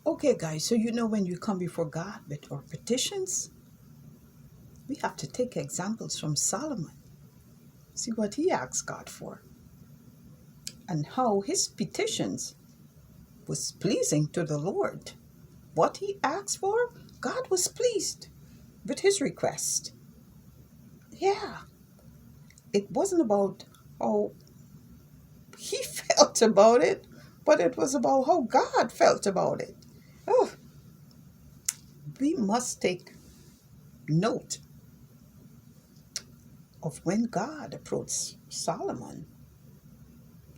Okay, guys, so when you come before God with our petitions, we have to take examples from Solomon. See what he asked God for and how his petitions was pleasing to the Lord. What he asked for, God was pleased with his request. Yeah, it wasn't about how he felt about it, but it was about how God felt about it. Oh, we must take note of when God approached Solomon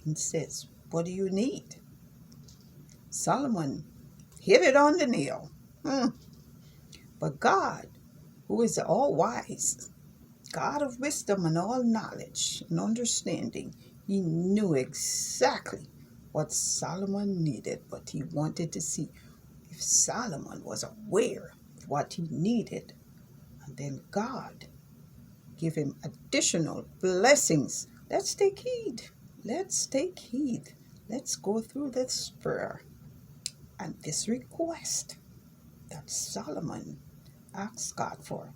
and says, "What do you need?" Solomon hit it on the nail. Hmm. But God, who is all wise, God of wisdom and all knowledge and understanding, he knew exactly what Solomon needed, but he wanted to see if Solomon was aware of what he needed. And then God give him additional blessings. Let's take heed. Let's take heed. Let's go through this prayer and this request that Solomon asked God for.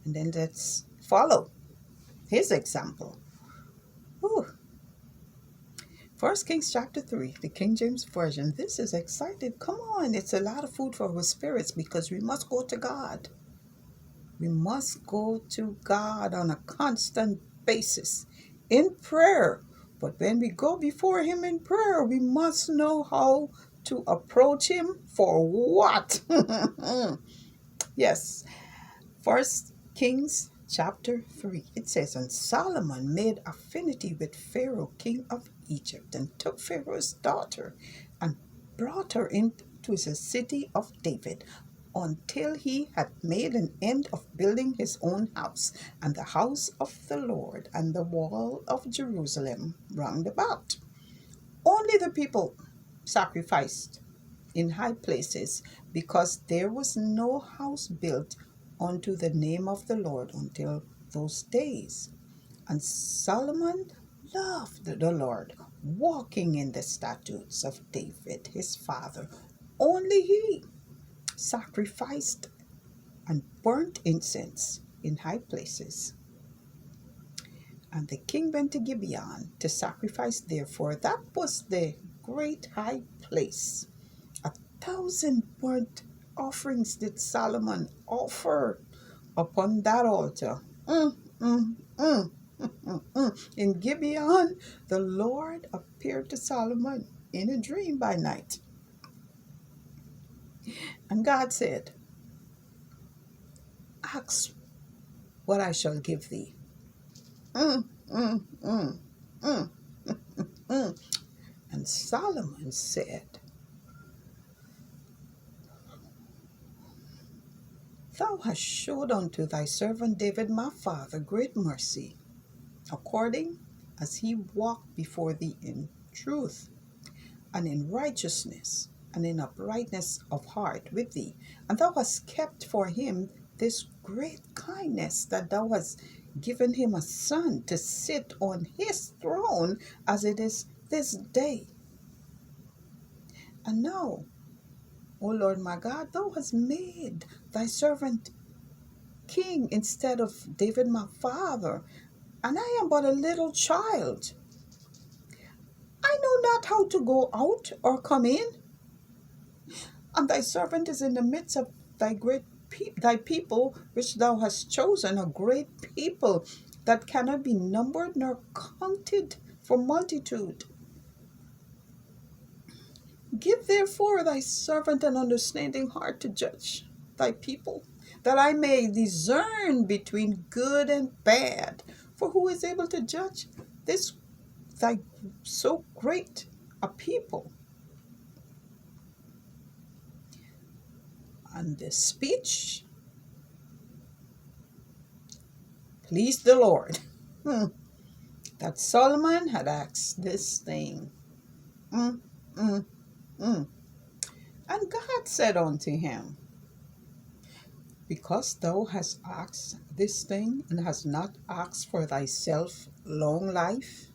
And then let's follow his example. Whew. 1 Kings chapter 3, the King James Version. This is exciting. Come on, it's a lot of food for our spirits because we must go to God. We must go to God on a constant basis in prayer. But when we go before Him in prayer, we must know how to approach Him for what? Yes. First Kings chapter 3. It says, "And Solomon made affinity with Pharaoh, king of Egypt, and took Pharaoh's daughter and brought her into the city of David until he had made an end of building his own house and the house of the Lord and the wall of Jerusalem round about. Only the people sacrificed in high places, because there was no house built unto the name of the Lord until those days. And Solomon loved the Lord, walking in the statutes of David his father. Only he sacrificed and burnt incense in high places. And the king went to Gibeon to sacrifice there, for that was the great high place. 1,000 burnt offerings did Solomon offer upon that altar. Mm, mm, mm, In Gibeon, the Lord appeared to Solomon in a dream by night. And God said, "Ask what I shall give thee." Mm, mm, mm, mm, mm. And Solomon said, "Thou hast showed unto thy servant David my father great mercy, according as he walked before thee in truth and in righteousness and in uprightness of heart with thee. And thou hast kept for him this great kindness, that thou hast given him a son to sit on his throne as it is this day. And now, O Lord my God, thou hast made thy servant king instead of David my father, and I am but a little child. I know not how to go out or come in, and thy servant is in the midst of thy people, which thou hast chosen, a great people that cannot be numbered nor counted for multitude. Give therefore thy servant an understanding heart to judge thy people, that I may discern between good and bad. For who is able to judge this thy so great a people?" And the speech pleased the Lord, that Solomon had asked this thing. Mm, mm, mm. And God said unto him, "Because thou hast asked this thing, and hast not asked for thyself long life,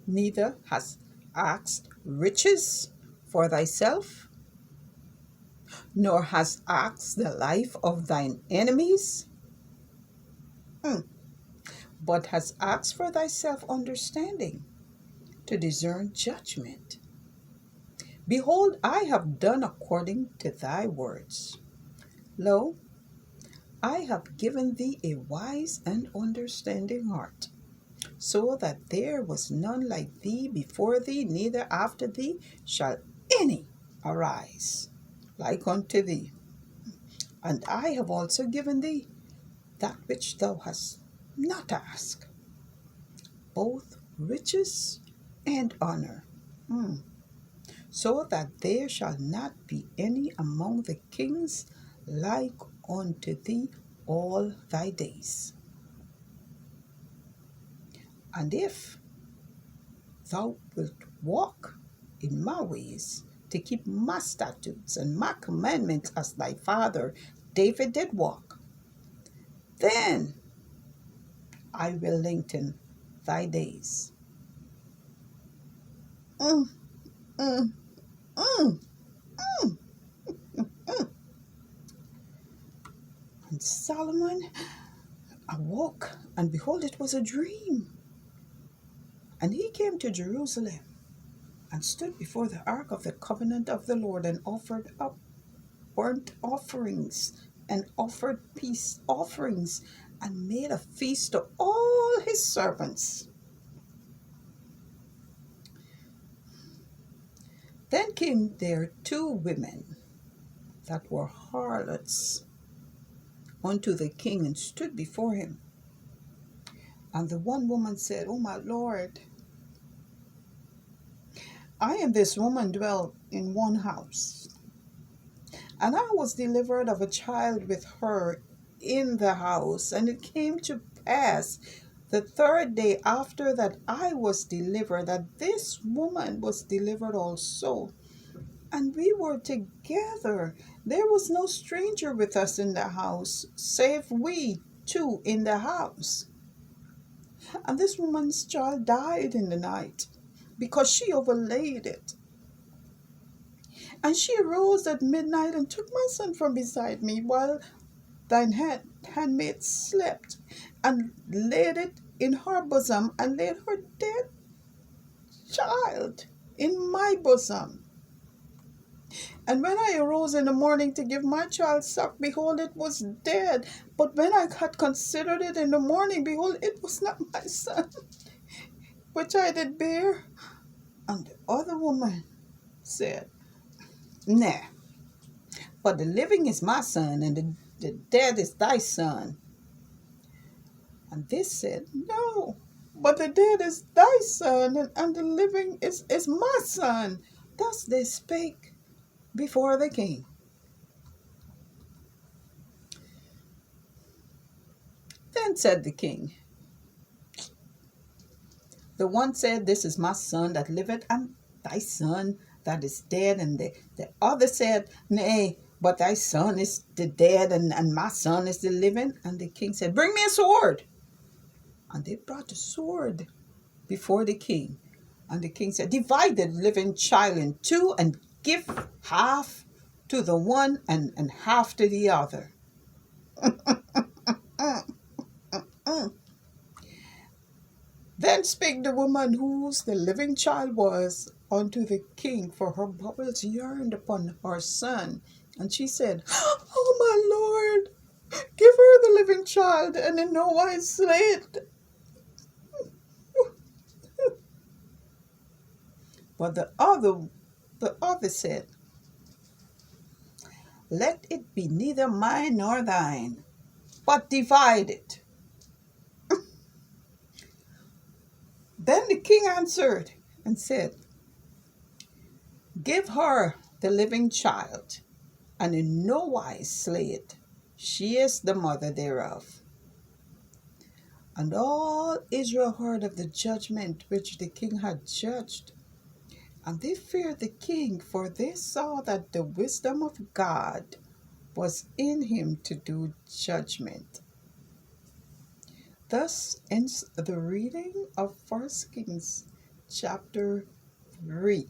neither hast asked riches for thyself, nor hast asked the life of thine enemies, but hast asked for thyself understanding to discern judgment. Behold, I have done according to thy words. Lo, I have given thee a wise and understanding heart, so that there was none like thee before thee, neither after thee shall any arise like unto thee. And I have also given thee that which thou hast not asked, both riches and honor, so that there shall not be any among the kings like unto thee all thy days. And if thou wilt walk in my ways, to keep my statutes and my commandments as thy father David did walk, then I will lengthen thy days. Mm, mm, mm. And Solomon awoke, and behold, it was a dream. And he came to Jerusalem and stood before the ark of the covenant of the Lord, and offered up burnt offerings and offered peace offerings, and made a feast to all his servants. Then came there two women that were harlots unto the king, and stood before him. And the one woman said, O my Lord, I and this woman dwell in one house, and I was delivered of a child with her in the house. And it came to pass the third day after that I was delivered, that this woman was delivered also. And we were together. There was no stranger with us in the house, save we two in the house. And this woman's child died in the night, because she overlaid it. And she arose at midnight and took my son from beside me, while thine handmaid slept, and laid it in her bosom, and laid her dead child in my bosom. And when I arose in the morning to give my child suck, behold, it was dead. But when I had considered it in the morning, behold, it was not my son, which I did bear. And the other woman said, Nay, but the living is my son, and the dead is thy son. And this said, No, but the dead is thy son, and the living is my son. Thus they spake before the king. Then said the king, the one said, This is my son that liveth, and thy son that is dead. And the other said, Nay, but thy son is the dead, and my son is the living. And the king said, Bring me a sword. And they brought a sword before the king. And the king said, Divide the living child in two, and give half to the one and half to the other. Then spake the woman whose the living child was unto the king, for her bowels yearned upon her son. And she said, O my lord, give her the living child, and in no wise slay it. But the other said, Let it be neither mine nor thine, but divide it. Then the king answered and said, Give her the living child, and in no wise slay it. She is the mother thereof. And all Israel heard of the judgment which the king had judged. And they feared the king, for they saw that the wisdom of God was in him to do judgment. Thus ends the reading of 1 Kings chapter 3.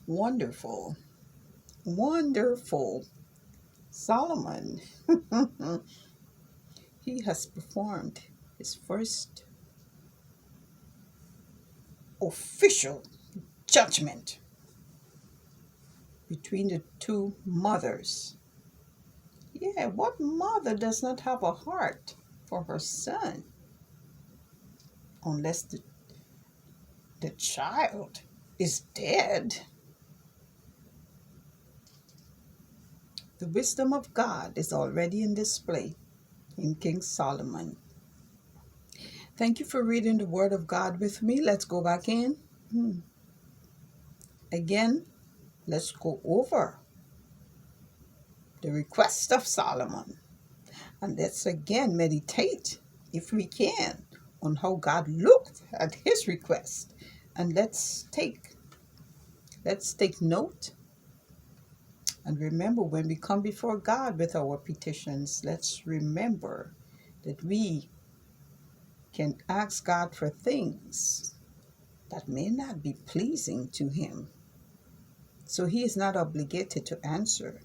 Wonderful. wonderful Solomon. He has performed his first official judgment between the two mothers. Yeah, what mother does not have a heart for her son unless the child is dead? The wisdom of God is already in display in King Solomon. Thank you for reading the Word of God with me. Let's go back in. Again, let's go over the request of Solomon. And let's again meditate, if we can, on how God looked at his request. And let's take note and remember, when we come before God with our petitions, let's remember that we can ask God for things that may not be pleasing to him. So he is not obligated to answer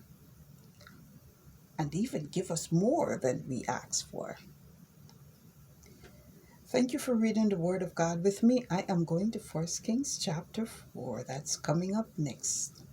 and even give us more than we ask for. Thank you for reading the Word of God with me. I am going to 1 Kings chapter 4. That's coming up next.